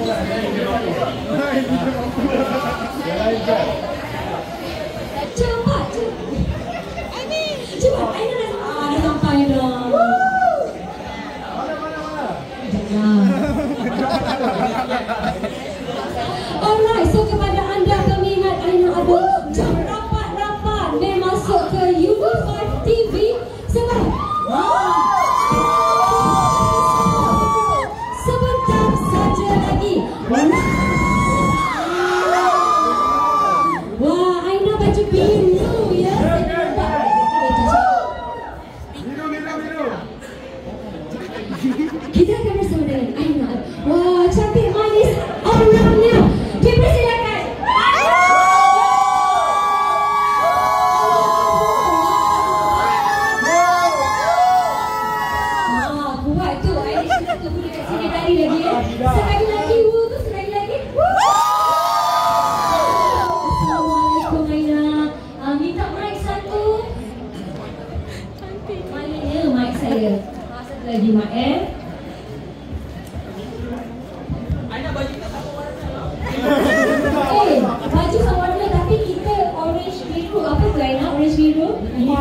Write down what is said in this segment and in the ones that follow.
Cepat. Cepat, Aina dah sampai dah. Alright, so kepada anda peminat Aina ada jam rapat-rapat dan masuk ke Uni5 TV. Sebentar saja lagi. Wah, Aina baju biru ya. Kita akan bersama dengan Aina. Wah, cantik manis orangnya. Dipersilakan. Kuat tu. Aina sudah tunggu dekat sini tadi lagi ya. Sekali lagi. Sekali lagi. Assalamualaikum Aina. Minta mic satu. Mananya mic saya? Satu lagi mic baju sama warna tapi kita orange biru. Apa tu Aina? Orange biru? Ya.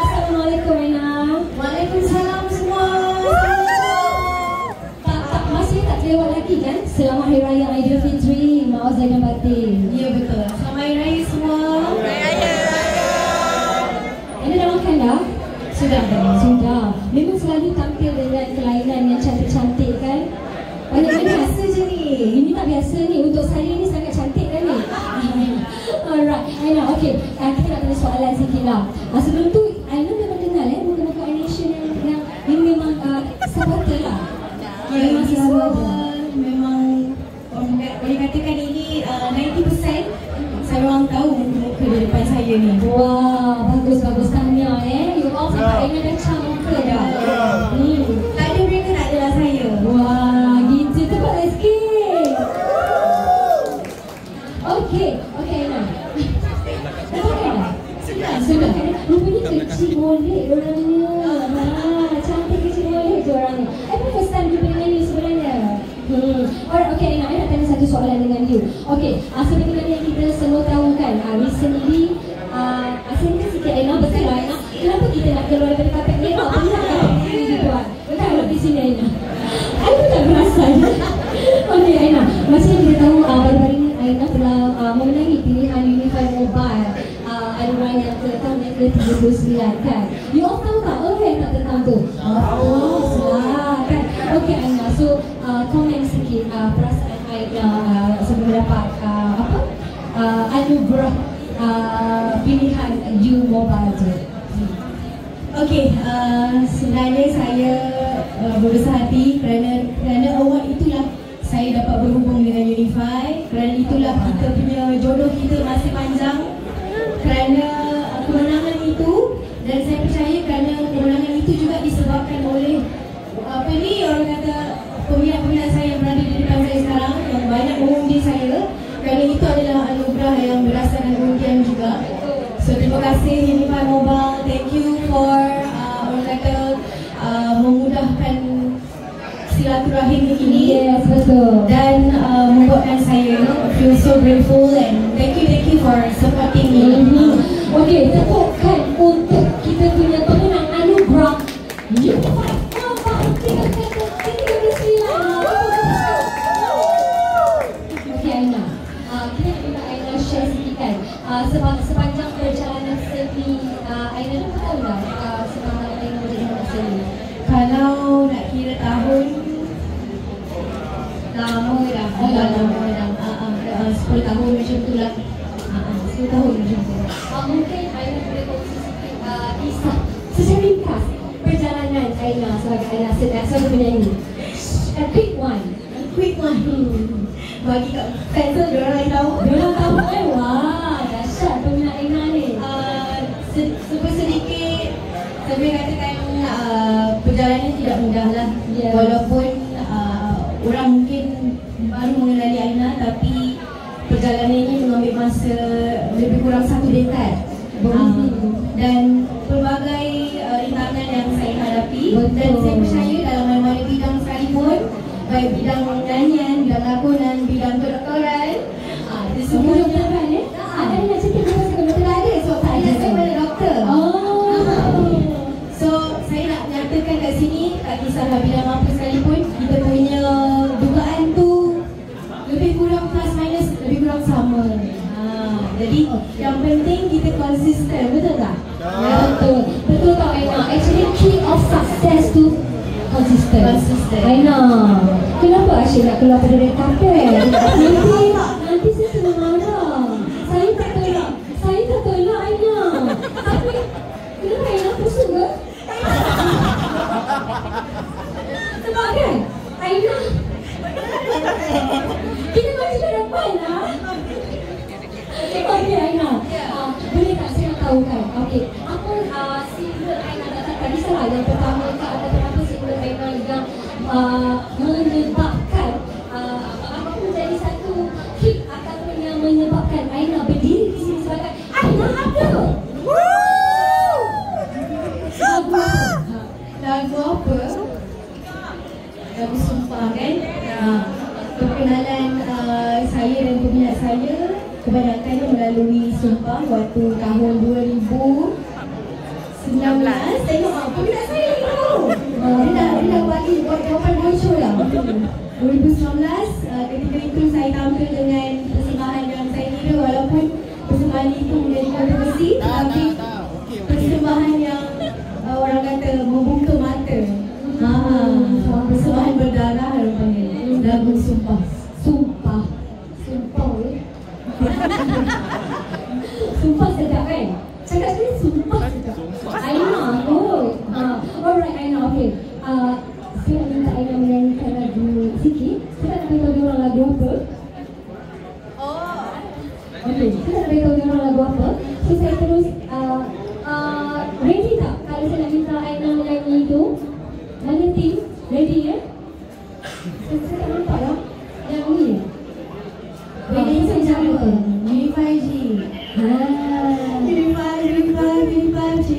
Assalamualaikum Aina. Waalaikumsalam semua. Tak masih tak terlewat lagi kan? Selamat Hari Raya Aidilfitri. Maaf zahir dan batin. Ya betul. Selamat Hari Raya semua. Aina dah makan dah? Sudah. Memang selalu tampil dengan kelainan yang cantik-cantik kan? Banyak biasa je ni. Ini tak biasa ni. Untuk saya ni sangat cantik kan ni? Alright, Aina, okay. Kita nak tanya soalan sikit lah. Sebelum tu, Aina memang kenal muka-muka animation yang ini memang sahabat lah. Memang selalu ada. Memang boleh katakan ini 90% saya orang tahu muka di depan saya ni. Wah, bagus-bagus tahniah You all sampai Aina dah cam muka dah. Tak ada mereka, tak adalah saya. Wah, gitu. Tepat sikit. Okay Aina. Dah pakai dah? Sudah. Rupanya kecil boleh orangnya. Cantik kecil boleh je orangnya. Apa first time jumpa dengan you sebenarnya? Alright, okay Aina. I nak tanya satu soalan dengan you. Okay, sebenarnya yang kita semua tahu kan, recently asalnya sikit Aina, betul lah Aina. Kenapa kita nak keluar daripada kapet merah? Pernah kapet merah dibuat? Betul di sini Aina. Aina tak perasan. Okay Aina, macam yang kita tahu baru-baru ini Aina telah memenangi pilihan Uni5 Mobile Anugerah yang ke tahun yang ke-39 kan. You all tahu tak tak tentang tu? Lah kan. Okay Aina, so komen sikit perasaan Aina sebelum dapat anugerah pilihan U Mobile tu. Okey, sebenarnya saya berbesar hati kerana award itulah saya dapat berhubung dengan Uni5. Kerana itulah kita punya jodoh kita masih panjang. Kerana kemenangan itu, dan saya percaya kerana kemenangan itu juga disebabkan oleh orang kata peminat-peminat saya yang berada di depan saya sekarang yang banyak mengundi saya. Kerana itu adalah anugerah yang berdasarkan undian juga. So terima kasih Uni5 Mobile. Thank you for orang kata memudahkan silaturahim ini. Yes, betul. Dan membuatkan saya feel so grateful and thank you for supporting me. Okay, tepukan untuk kita punya pemenang anugerah U5 Mobile 39. Okay Aina, kita minta Aina share sikit kan sepanjang perjalanan seni Aina dah tahu dah sepanjang Aina menjadi anak seni. Kalau nak kira tahun, lama dah. 10 tahun macam tu lah. 10 tahun macam tu. Mungkin Aina boleh kongsi sikit kisah secara ringkas perjalanan Aina sebagai Aina sebagai penyanyi. A quick one. Bagi kat fans tu, diorang yang tahu. Diorang tahu kan? Wah, dahsyat peminat Aina ni. Sedikit saya boleh katakan perjalanan tidak mudah lah. Yes. Walaupun orang mungkin baru mengenali Aina, tapi perjalanan ini mengambil masa lebih kurang 1 dekad. Dan pelbagai rintangan yang saya hadapi. Betul. Dan saya percaya dalam mana-mana bidang sekalipun bidang nyanyian, bidang lakonan, bidang kedoktoran. Semua doktor kan ya? Ada nak cerita pasal kedoktoran ada? So saya mana doktor. So saya nak nyatakan kat sini, tak kisahlah bidang apa sekalipun, kita punya dugaan tu lebih kurang plus minus, lebih kurang sama. Jadi yang penting kita konsisten, betul tak? Betul. Betul tak Aina? Actually key of success tu konsisten. Aina, kenapa Asyik nak keluar pada red carpet? Nanti saya kena marah. Saya tak tolak Aina. Tapi kenapa Aina pusing ke? Sebab kan Aina kita masih dah dapat lah. Okey Aina, boleh tak saya nak tahu kan? Okey, apa single Aina datang tadi salah yang pertama ke ataupun apa single Aina yang menyebabkan apa menjadi satu hit ataupun yang menyebabkan Aina berdiri di sini sebagai Aina Abdul. Lagu apa? Lagu Sumpah kan? Perkenalan saya dan peminat saya kebanyakannya melalui Sumpah waktu tahun 2019. Tengok peminat saya lagi tahu. Dia dah bagi buat jawapan bocor lah. 2019 ketika itu saya tampil dengan persembahan yang saya kira walaupun persembahan itu menjadi kontroversi, tapi persembahan yang orang kata membuka mata. Persembahan berdarah rupanya. Lagu Sumpah. Sumpah sedap kan? Cakap sekali sumpah sedap. Aina kot. Alright Aina, okay. Saya nak minta Aina menyanyikan lagu sikit. Saya nak beritahu diorang lagu apa. Okay, saya nak beritahu diorang lagu apa. So saya terus ready tak? Kalau saya nak minta Aina menyanyi itu. Mana team? Ready ya? Saya tak nampak lah. Yang ni. Ready saya cara. Unify G. Unify G.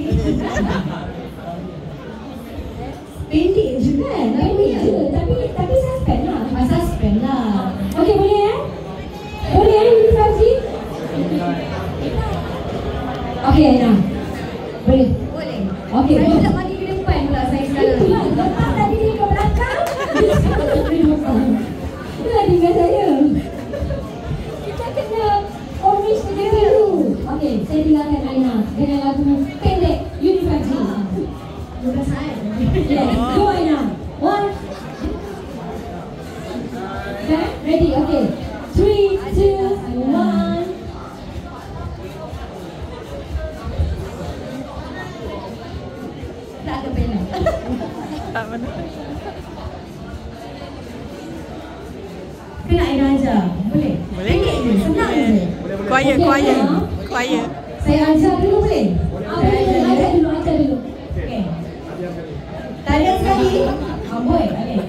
Pendek je kan? Pendek je. Tapi suspend lah. Suspend lah. Okey, boleh ya? Boleh ya Unify G? Okey Aina. Boleh? Boleh. Okey. Saya nak mandi ke depan pula saya sekarang. Itulah. Lepas tadi dia ke belakang. Dia sekarang ke depan. Itulah dengan saya. Kita kena orange terlebih dulu. Okey, saya tinggalkan Aina dengan lagu pendek Unify G. Sudah saya. Yes, go Aina. One. Okay, ready? Okay. 3, 2, 1. Tak ada pena. Tak mana. Kena Aina ajar. Boleh? Boleh. Senang je. Quiet. Saya ajar dulu boleh? Ajar dulu. Okey. Tarian sekali. Boleh. Okey.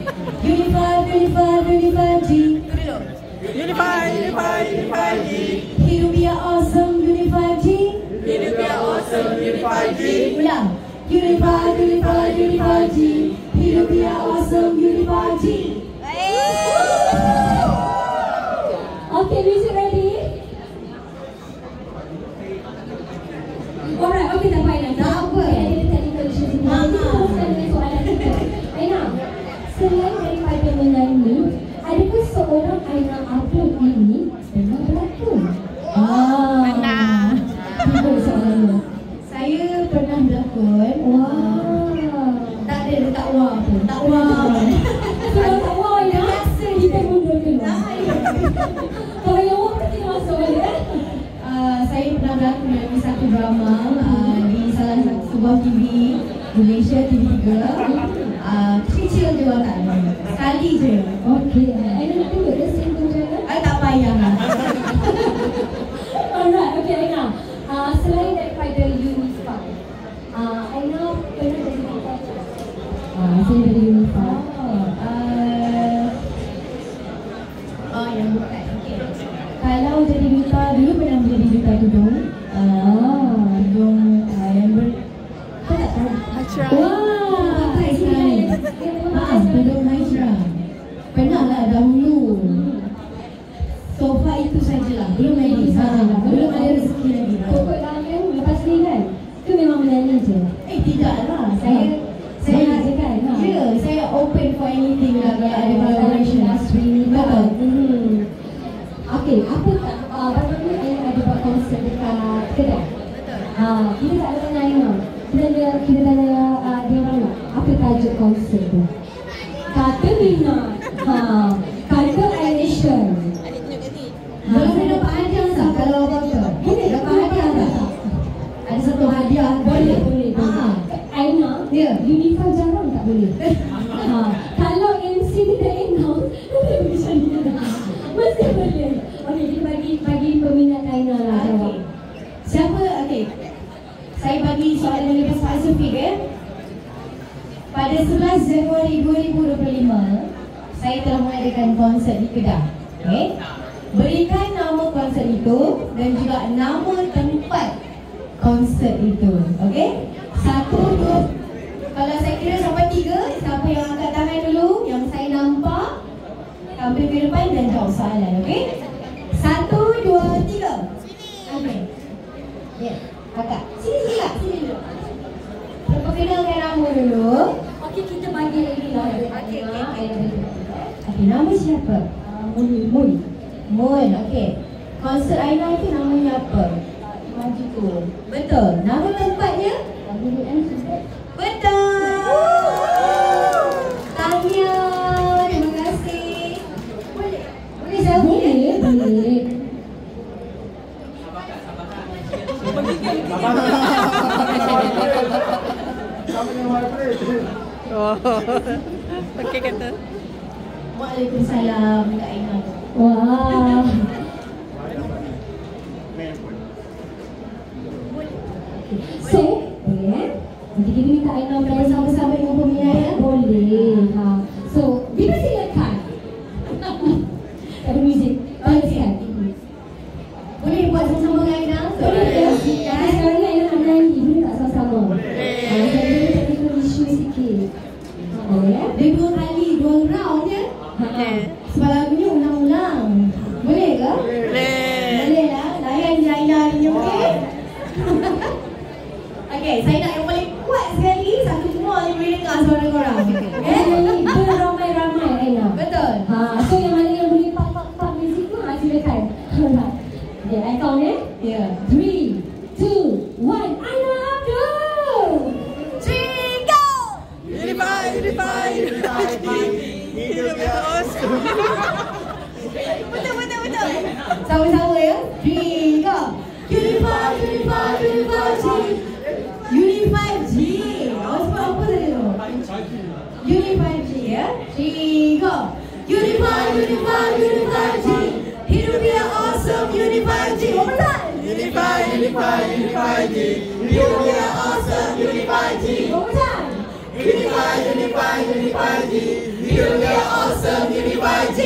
Unify G. Dulu. Unify G. Hidup biar awesome Unify G. Ulang. Unify G. Hidup biar awesome Unify G. Okay, music ready? Alright, okay tak payah nak. Tak apa. Ada technical issues ini. Kita teruskan dengan soalan kita. Aina, selain daripada menyanyi, adakah seorang Aina Abdul ini pernah berlakon? Pernah. Apa soalannya? Saya pernah berlakon. Tak ada letak wah pun. Tak wah. Kalau tak wah, Aina, kita mundur keluar. Kalau yang wah, kita masuk balik. Saya pernah berlakon dalam satu drama di salah satu sebuah TV Malaysia, TV3. Kecil je watak. Sekali je. Okey. Aina nak tengok dia scene tu jangan? Tak payah lah. Alright, okey Aina. Selain daripada Unify, Aina pernah jadi duta? Saya dari Unify. Yang bukan. Okey. Kalau jadi duta, dulu pernah menjadi duta tudung. Tudung yang saya tak tahu. Wah, pakai sekarang ni. Tudung Haishra. Pernah lah konsert dekat Kedah. Kita tak ada tanya Aina. Kita tanya dia orang nak. Apa tajuk konsert tu? Kata minat. Kata Anishan. Boleh dapat hadiah tak kalau apa-apa? Boleh dapat hadiah tak? Ada satu hadiah. Boleh. Aina, uniform jarang tak boleh. Kalau MC tidak Aina, boleh macam ni. Mesti boleh. Okey, kita bagi peminat Aina lah jawab. Siapa? Okey. Saya bagi soalan yang lebih spesifik Pada 11 Januari 2025, saya telah mengadakan konsert di Kedah. Okey. Berikan nama konsert itu dan juga nama tempat konsert itu. Okey? 1, 2. Kalau saya kira sampai 3, siapa yang angkat tangan dulu yang saya nampak tampil ke depan dan jawab soalan. Okey? 1, 2, 3. Okey. Ya, kakak. Sini lah, sini dulu. Perkenalkan nama dulu. Okey, kita bagi lagi lah. Okey, nama siapa? Mun, okey. Konsert Aina itu namanya apa? Maju tu. Betul. Nama tempatnya? Betul. Tahniah. Terima kasih. Boleh jawab? Boleh. Okey kata. Waalaikumsalam Kak Aina. Wah. So, boleh. Nanti kita minta Aina Bersama-sama dengan peminat ya? Boleh. So, dipersilakan. Ada muzik. Silakan. Boleh buat sama-sama dengan Aina? Boleh. Sekarang ni Aina nak nyanyi. Boleh tak sama-sama? Jadi, technical issue sikit. Boleh? Dia 2 kali, 2 round ya? Sebab lagunya ulang-ulang. Boleh ke? Boleh lah. Layan je Aina ni, okey? Okey, saya nak yang paling kuat sekali. Satu semua ni boleh dengar suara korang. Nyanyi beramai-ramai Aina. Betul. So yang mana yang boleh pak muzik tu, silakan. Alright. Okay, I count ya. Ya. 3, 2, 1. Aina Abdul. 3, go! Unify. Hidup yang awesome. Betul. Sama-sama ya. 3, go! Unify G. Awak sebut apa tadi tu? Unify G ya. 3, go! Unify G. Hidup yang awesome. Unify G. One more time. Unify G. Hidup yang awesome. Unify G. One more time. Unify G. Hidup yang awesome. Unify G.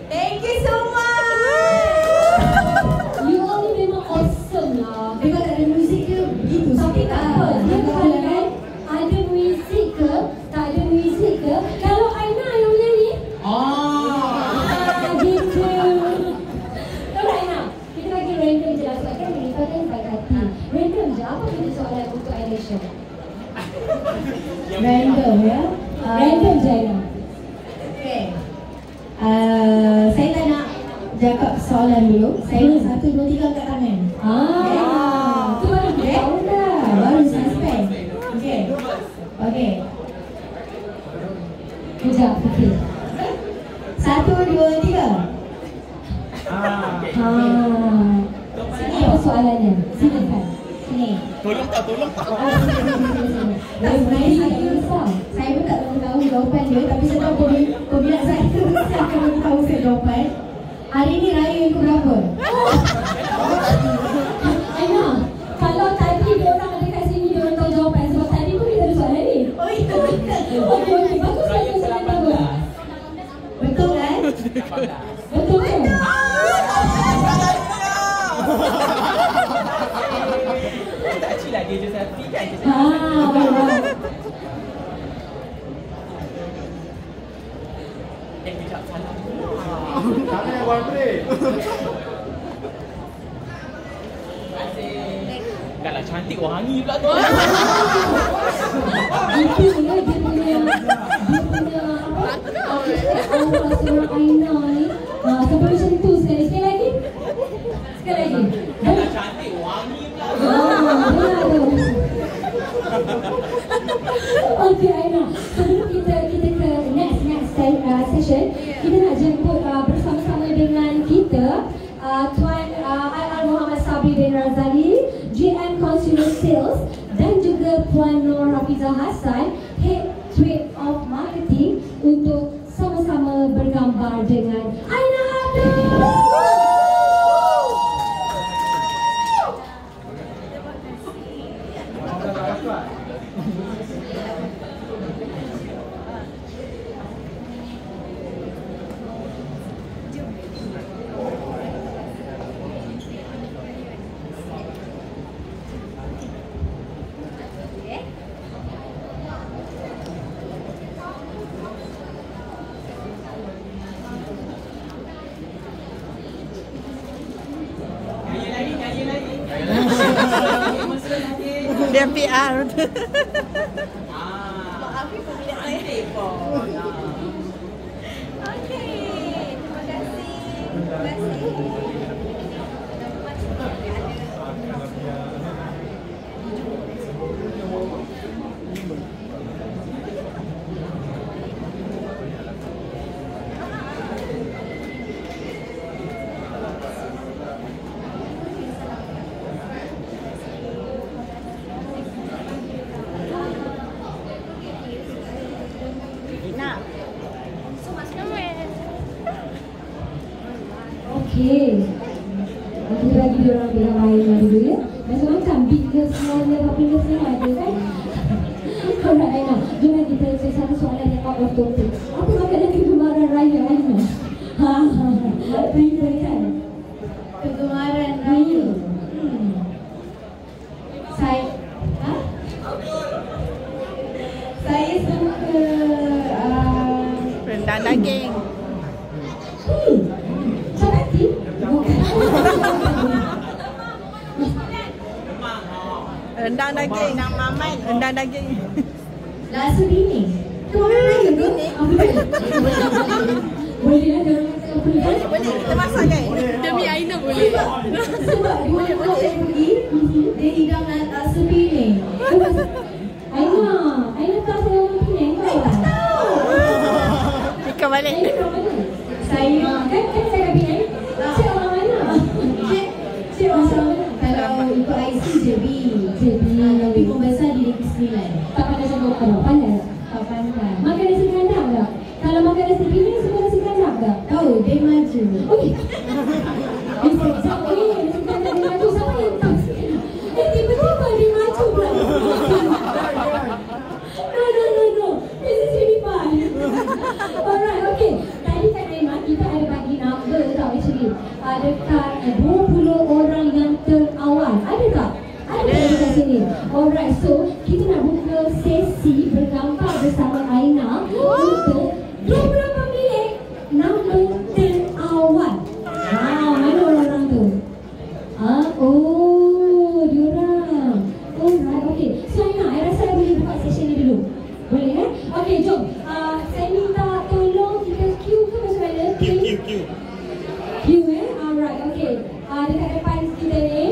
Thank you so much. You all ni memang awesome lah. Memang tak ada muzik ke? Begitu Tapi tak apa. Dia bukan kan ada muzik ke, tak ada muzik ke. Kalau Aina yang nyanyi, gitu. Kalau Aina, kita bagi random je lah. Sebab kan kita kan baik hati. Random je. Apa kita soalan untuk Anisha? Random ya. Random je Aina. Okay. Saya tak nak cakap soalan dulu. Saya 1, 2, 3 angkat tangan. Itu baru tahu dah. Baru suspend. Okay. Kejap, fikir. 1, 2, 3. Sini apa soalannya? Silakan. Sini. Tolong tak? Tak sebenarnya saya pun tak tahu jawapan dia. Tapi saya tahu peminat saya akan tahu saya jawapan. Hari ni raya yang keberapa? Aina, kalau tadi dia orang ada kat sini, dia orang tahu jawapan. Sebab tadi pun kita ada soalan ni. Oh iya, betul. Okey, bagus lah tu soalan bagus. Betul kan? Betul ke? Tak cila dia je selfie kan? Baik. Kejap salah. Sana yang buat break. Kalau cantik wangi pula tu. Itu dia punya aura seorang Aina ni. Sampai macam tu sekali lagi. Sekali lagi. cantik, wangi pula. Okay, Aina. Sebelum kita ke next session, kita nak jemput bersama-sama dengan kita Tuan Al Muhammad Sabri bin Razali, GM Consumer Sales, dan juga Puan Nur Hafizah Hassan, Head Trade of Marketing, untuk sama-sama bergambar dengan Aina Abdul. Dia PR. Okey, terima kasih. Okey. Kita bagi dia orang yang lain dulu ya. Macam-macam bigger semuanya, popular semua ada kan? Alright Aina, jom kita cek satu soalan yang out of topic. Apa makanan kegemaran raya Aina? Pintar kan? Kegemaran raya. Saya suka Rendang daging. Cantik? Bukan. Rendang daging. Rendang mamat. Rendang daging. Laksa dinding. Kegemaran raya tu? Boleh ada orang kata boleh. Boleh kita masak kan? Demi Aina boleh. sebab dua orang saya pergi, dia hidang laksa piring. Aina tahu saya orang Penang kau. Ikan balik. Aina orang mana? Saya Kan saya kat Penang. Saya orang mana? Cik orang mana? Kalau ikut IC JB. Tapi pembesar di Negeri Sembilan. Tak pandai cakap apa? Pandai? Tak pandai. Makan nasi kandang tak? Kalau makan nasi Penang, suka nasi kandang tak? Tahu, dia maju. Okey. Siapa ni nasi kandang dia maju? Siapa yang tahu nasi kandang? Tiba-tiba dia maju pula. No. This is really fun. Alright, okay. Tadi kan Aiman, kita ada bagi number tau actually. Dekat 20 orang yang terawal. Ada tak? Ada dekat sini. Alright, so kita nak buka sesi bergambar bersama Aina untuk 20 pemilik number terawal. Mana orang-orang tu? Diorang. Alright, okay. So Aina, I rasa I boleh buka session ni dulu. Boleh kan? Okay, jom. Saya minta tolong kita queue ke macam mana? Queue Alright, okay. Dekat depan kita ni.